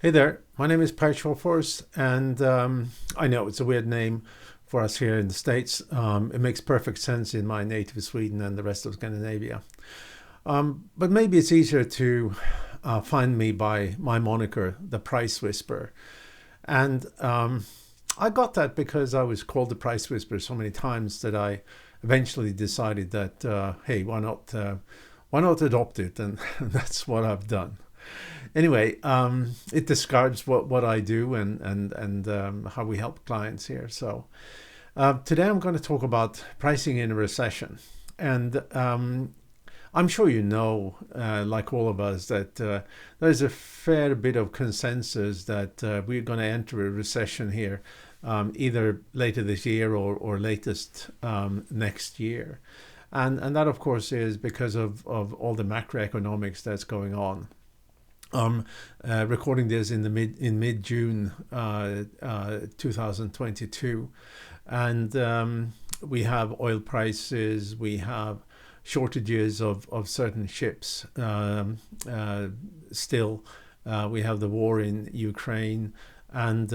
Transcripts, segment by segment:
Hey there, my name is sjofors, and I know it's a weird name for us here in the States. It makes perfect sense in my native Sweden and the rest of Scandinavia. But maybe it's easier to find me by my moniker, the Price Whisperer. And I got that because I was called the Price Whisperer so many times that I eventually decided that, hey, why not adopt it? And that's what I've done. Anyway, it describes what I do and how we help clients here. So today I'm going to talk about pricing in a recession. And I'm sure you know, like all of us, that there's a fair bit of consensus that we're going to enter a recession here, either later this year or latest next year. And that, of course, is because of all the macroeconomics that's going on. Recording this in mid June 2022, and we have oil prices, we have shortages of certain ships. Still, we have the war in Ukraine, and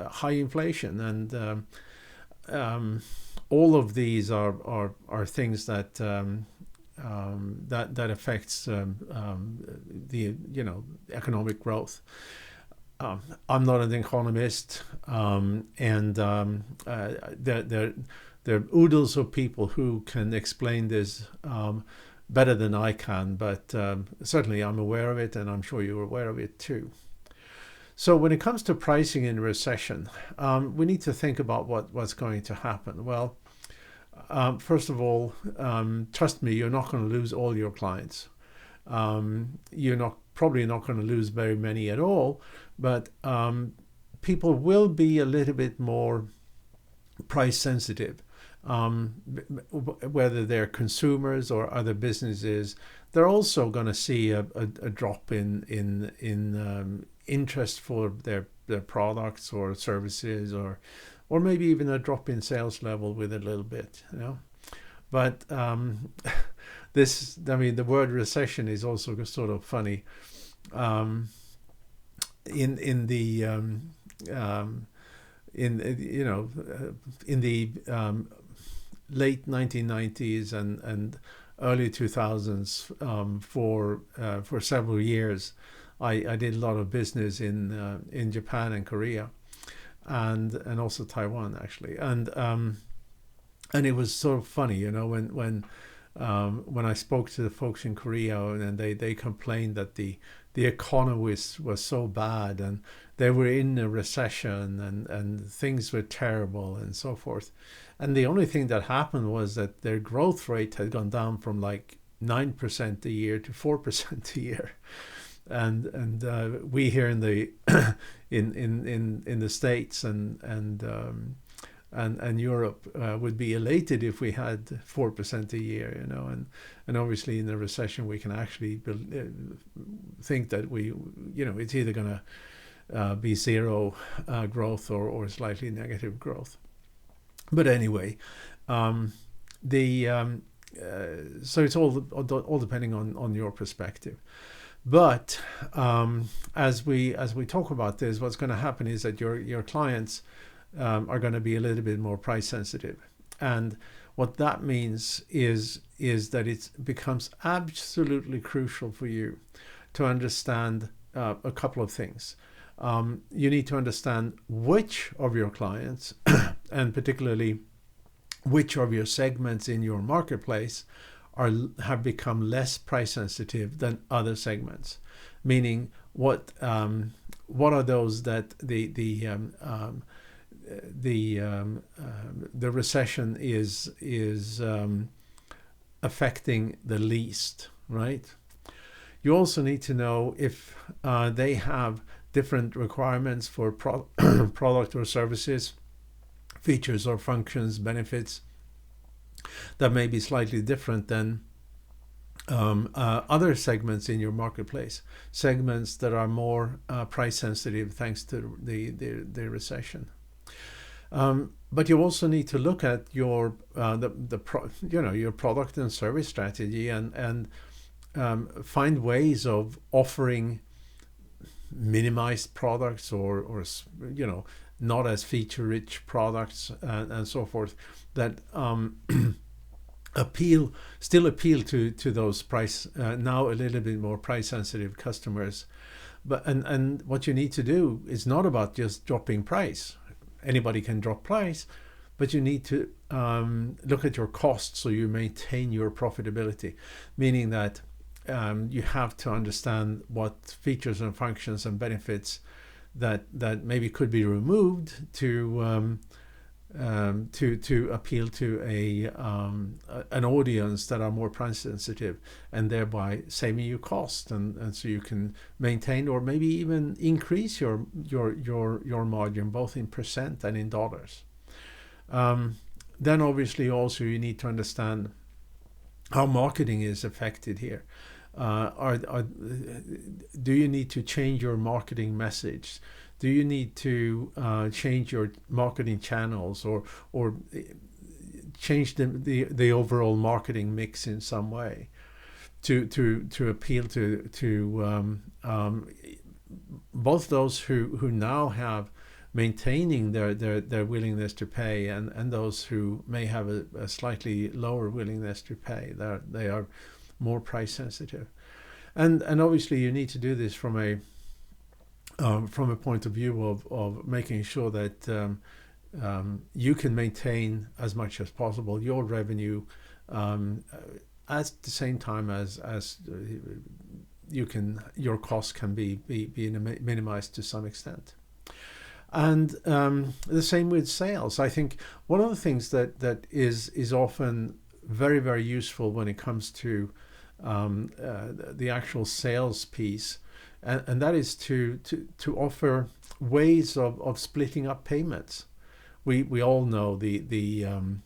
high inflation, and all of these are things that. That affects the economic growth. I'm not an economist, and there are oodles of people who can explain this better than I can. But certainly I'm aware of it, and I'm sure you're aware of it too. So when it comes to pricing in recession, we need to think about what's going to happen. Well, first of all, trust me, you're not going to lose all your clients. You're probably not going to lose very many at all, but people will be a little bit more price sensitive. Whether they're consumers or other businesses, they're also going to see a drop in interest for their products or services, or maybe even a drop in sales level with a little bit, But the word recession is also sort of funny. In the late 1990s and early 2000s, for several years, I did a lot of business in Japan and Korea. And also Taiwan, actually, and it was sort of funny, when I spoke to the folks in Korea, and they complained that the economy was so bad, and they were in a recession, and things were terrible and so forth, and the only thing that happened was that their growth rate had gone down from like 9% a year to 4% a year. And we here in the in the States and Europe would be elated if we had 4% a year, and obviously in a recession we can actually think that it's either going to be zero growth or slightly negative growth. But anyway, so it's all depending on your perspective. But as we talk about this, what's going to happen is that your clients are going to be a little bit more price sensitive, and what that means is that it becomes absolutely crucial for you to understand a couple of things. You need to understand which of your clients, and particularly which of your segments in your marketplace have become less price sensitive than other segments. Meaning, what are those that the recession is affecting the least, right? You also need to know if they have different requirements for product or services, features or functions, benefits that may be slightly different than other segments in your marketplace, segments that are more price sensitive thanks to the recession. But you also need to look at your your product and service strategy, and find ways of offering minimized products or not as feature-rich products and so forth that still appeal to those price now a little bit more price-sensitive customers. But and what you need to do is not about just dropping price. Anybody can drop price, but you need to look at your costs so you maintain your profitability, meaning that you have to understand what features and functions and benefits that maybe could be removed to appeal to an audience that are more price sensitive, and thereby saving you cost, and so you can maintain or maybe even increase your margin both in percent and in dollars. Then obviously also you need to understand how marketing is affected here. Do you need to change your marketing message? Do you need to change your marketing channels or change the overall marketing mix in some way to appeal to both those who now have maintaining their willingness to pay and those who may have a slightly lower willingness to pay? They are more price sensitive, and obviously you need to do this from a point of view of making sure that you can maintain as much as possible your revenue at the same time as your costs can be minimized to some extent. And the same with sales. I think one of the things that is often very, very useful when it comes to the actual sales piece, and that is to offer ways of splitting up payments. We all know in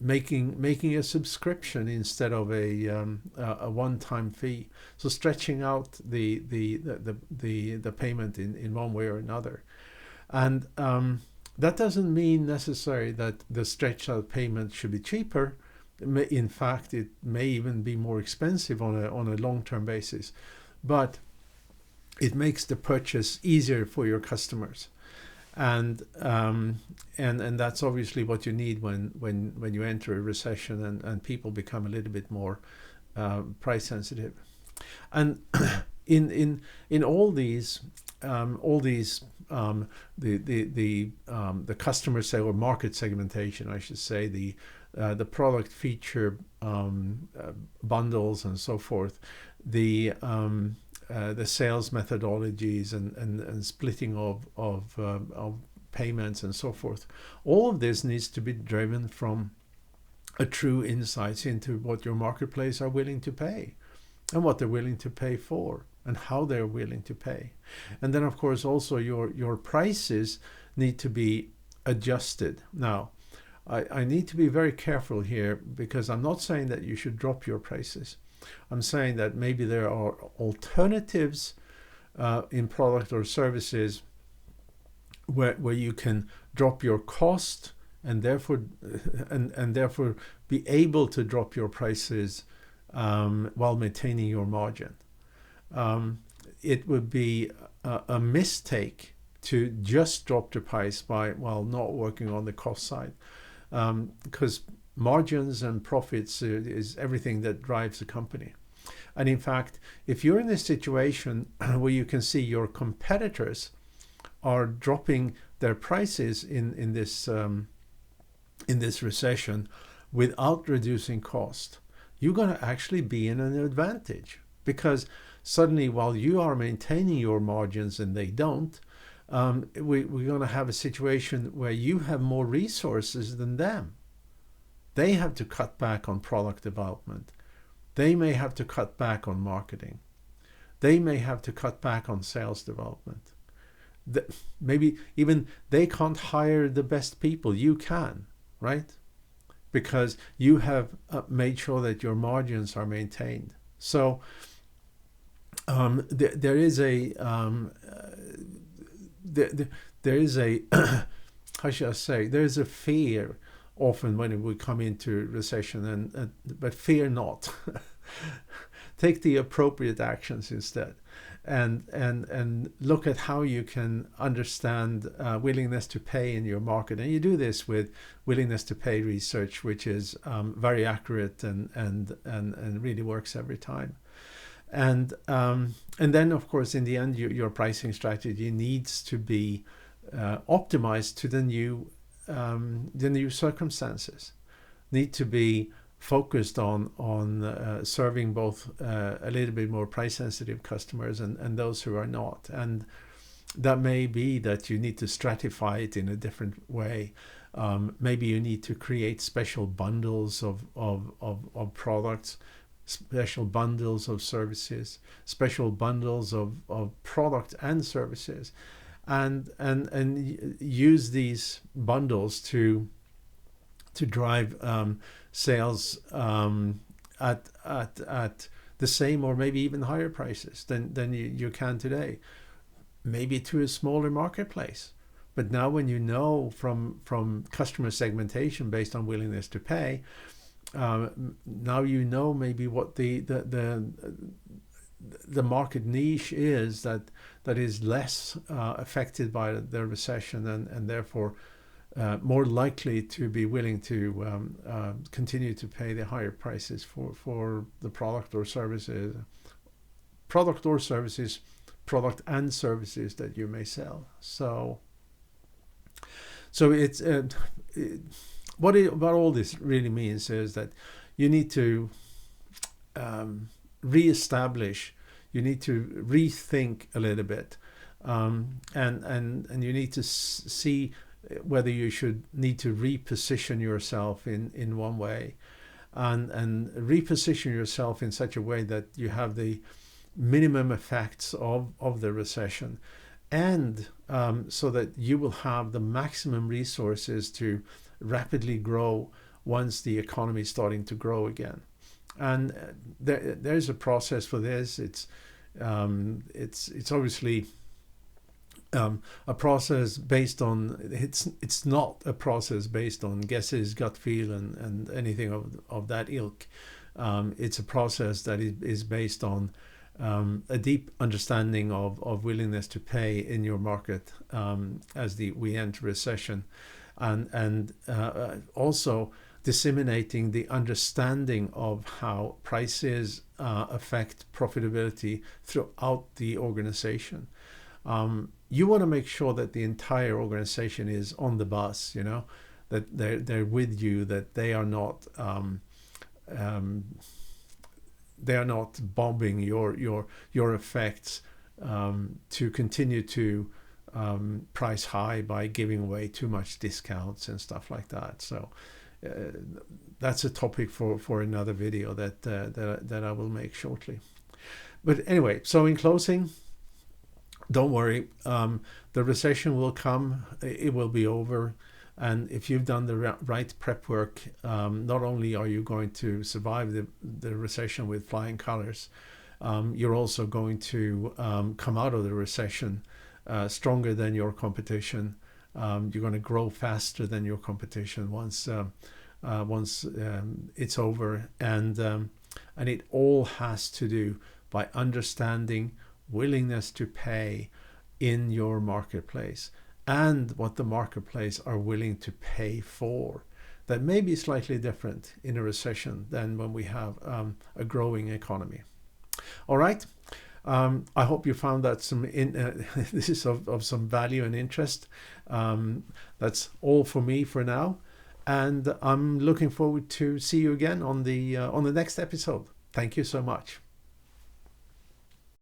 making a subscription instead of a one-time fee, so stretching out the payment in one way or another, and that doesn't mean necessarily that the stretched out payment should be cheaper. In fact, it may even be more expensive on a long-term basis, but it makes the purchase easier for your customers, and that's obviously what you need when you enter a recession and people become a little bit more price sensitive. And in all these the customer say or market segmentation, I should say, the product feature bundles and so forth, the sales methodologies and splitting of payments and so forth. All of this needs to be driven from a true insights into what your marketplace are willing to pay and what they're willing to pay for and how they're willing to pay. And then of course also your prices need to be adjusted. Now, I need to be very careful here, because I'm not saying that you should drop your prices. I'm saying that maybe there are alternatives in product or services where you can drop your cost and therefore be able to drop your prices while maintaining your margin. It would be a mistake to just drop the price while not working on the cost side. Because margins and profits is everything that drives a company. And in fact, if you're in this situation where you can see your competitors are dropping their prices in this recession without reducing cost, you're going to actually be in an advantage, because suddenly while you are maintaining your margins and they don't, we're going to have a situation where you have more resources than them. They have to cut back on product development. They may have to cut back on marketing. They may have to cut back on sales development. Maybe even they can't hire the best people. You can, right? Because you have made sure that your margins are maintained. So there is a how should I say? There is a fear often when we come into recession. But fear not. Take the appropriate actions instead, and look at how you can understand willingness to pay in your market. And you do this with willingness to pay research, which is very accurate and really works every time. And then, of course, in the end, your pricing strategy needs to be optimized to the new circumstances. Need to be focused on serving both a little bit more price sensitive customers and those who are not. And that may be that you need to stratify it in a different way. Maybe you need to create special bundles of products, special bundles of services, special bundles of product and services, and use these bundles to drive sales at the same or maybe even higher prices than you can today, maybe to a smaller marketplace. But now when you know from customer segmentation based on willingness to pay, now you know maybe what the market niche is that is less affected by the recession and therefore more likely to be willing to continue to pay the higher prices for the product and services that you may sell. So it's what all this really means is that you need to reestablish, you need to rethink a little bit, and you need to see whether you should need to reposition yourself in one way, and reposition yourself in such a way that you have the minimum effects of the recession, and so that you will have the maximum resources to rapidly grow once the economy is starting to grow again. And there's a process for this. It's obviously a process based on it's not a process based on guesses, gut feel, and anything of that ilk. It's a process that is based on a deep understanding of willingness to pay in your market as we enter recession, and also disseminating the understanding of how prices affect profitability throughout the organization. You want to make sure that the entire organization is on the bus, that they're with you, that they are not bombing your effects to continue to price high by giving away too much discounts and stuff like that. So that's a topic for another video that I will make shortly. But anyway, so in closing, don't worry, the recession will come, it will be over, and if you've done the right prep work, not only are you going to survive the recession with flying colors, you're also going to come out of the recession stronger than your competition. You're going to grow faster than your competition once it's over, and it all has to do by understanding willingness to pay in your marketplace and what the marketplace are willing to pay for. That may be slightly different in a recession than when we have a growing economy. All right. I hope you found that this is of some value and interest. That's all for me for now, and I'm looking forward to see you again on the next episode. Thank you so much.